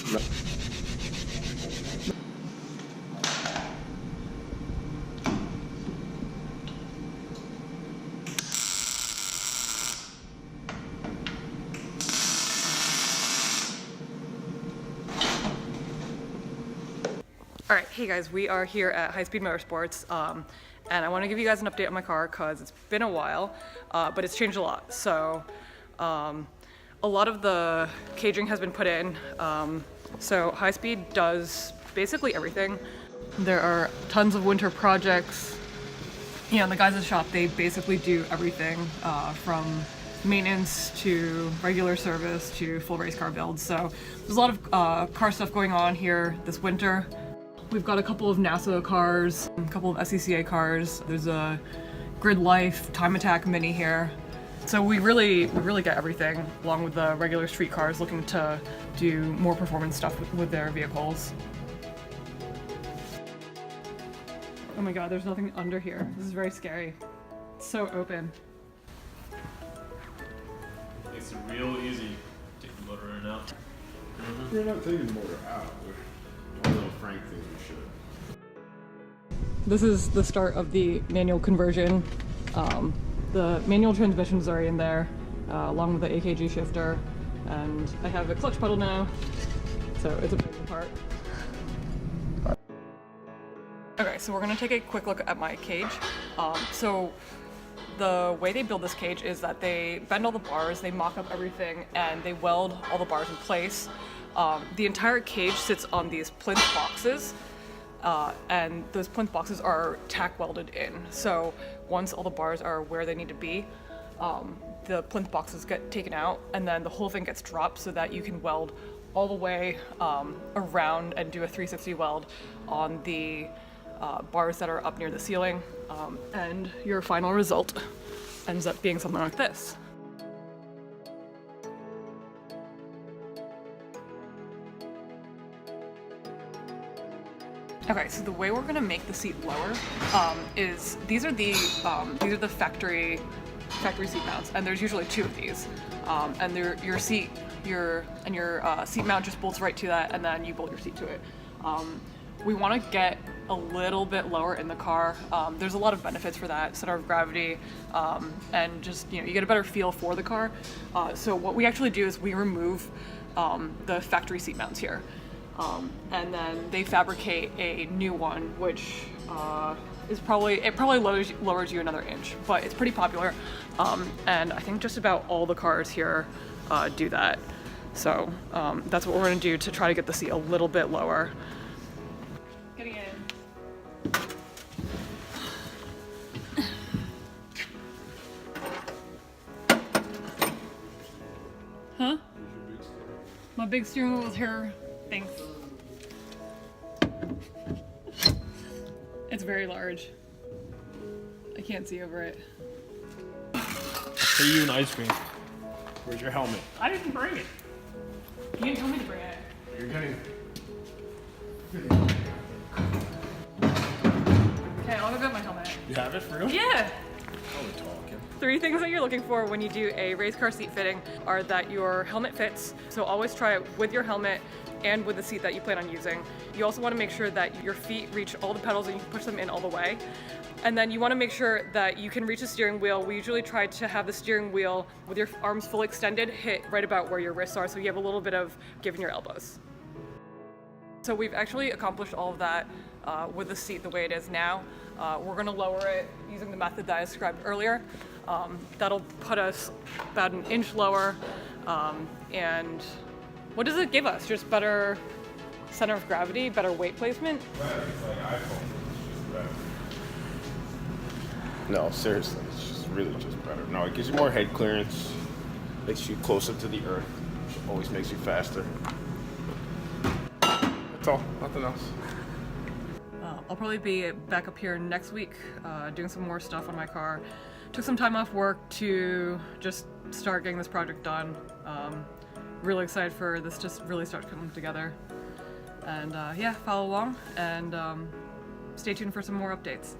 Alright, hey guys, we are here at High Speed Motorsports, and I want to give you guys an update on my car because it's been a while, but it's changed a lot. So, a lot of the caging has been put in, so High Speed does basically everything. There are tons of winter projects. You know, the guys at the shop, they basically do everything, from maintenance to regular service to full race car builds. So, there's a lot of car stuff going on here this winter. We've got a couple of NASA cars, a couple of SCCA cars. There's a Grid Life Time Attack Mini here. So we really get everything, along with the regular street cars looking to do more performance stuff with their vehicles. Oh my god, there's nothing under here. This is very scary. It's so open. Makes it real easy. Take the motor in and out. We're not taking the motor out. One little Frank thinks we should. This is the start of the manual conversion. The manual transmissions are in there, along with the AKG shifter, and I have a clutch pedal now, so it's a big part. Okay, so we're gonna take a quick look at my cage. So the way they build this cage is that they bend all the bars, they mock up everything, and they weld all the bars in place. The entire cage sits on these plinth boxes, and those plinth boxes are tack welded in. So once all the bars are where they need to be, the plinth boxes get taken out, and then the whole thing gets dropped so that you can weld all the way around and do a 360 weld on the bars that are up near the ceiling, and your final result ends up being something like this. Okay, so the way we're gonna make the seat lower is these are the factory seat mounts, and there's usually two of these, and your seat mount just bolts right to that, and then you bolt your seat to it. We want to get a little bit lower in the car. There's a lot of benefits for that, center of gravity, and just, you know, you get a better feel for the car. So what we actually do is we remove the factory seat mounts here. And then they fabricate a new one, which is probably lowers you another inch, but it's pretty popular. And I think just about all the cars here do that. So that's what we're gonna do to try to get the seat a little bit lower. Getting in. Huh? My big steering wheel is here. Thanks. It's very large. I can't see over it. For you and ice cream. Where's your helmet? I didn't bring it. You didn't tell me to bring it. You're getting... Okay, I'll go get my helmet. You have it for real? Yeah! Oh, we're talking. 3 things that you're looking for when you do a race car seat fitting are that your helmet fits, so always try it with your helmet and with the seat that you plan on using. You also want to make sure that your feet reach all the pedals and you can push them in all the way. And then you want to make sure that you can reach the steering wheel. We usually try to have the steering wheel with your arms fully extended hit right about where your wrists are, so you have a little bit of give in your elbows. So we've actually accomplished all of that with the seat the way it is now. We're going to lower it using the method that I described earlier. That'll put us about an inch lower, and what does it give us? Just better center of gravity, better weight placement? It's like iPhone. It's just better. No, seriously, it's just really just better. No, it gives you more head clearance, makes you closer to the earth, which always makes you faster. That's all, nothing else. I'll probably be back up here next week doing some more stuff on my car. Took some time off work to just start getting this project done. Really excited for this just really start coming together. And yeah, follow along and stay tuned for some more updates.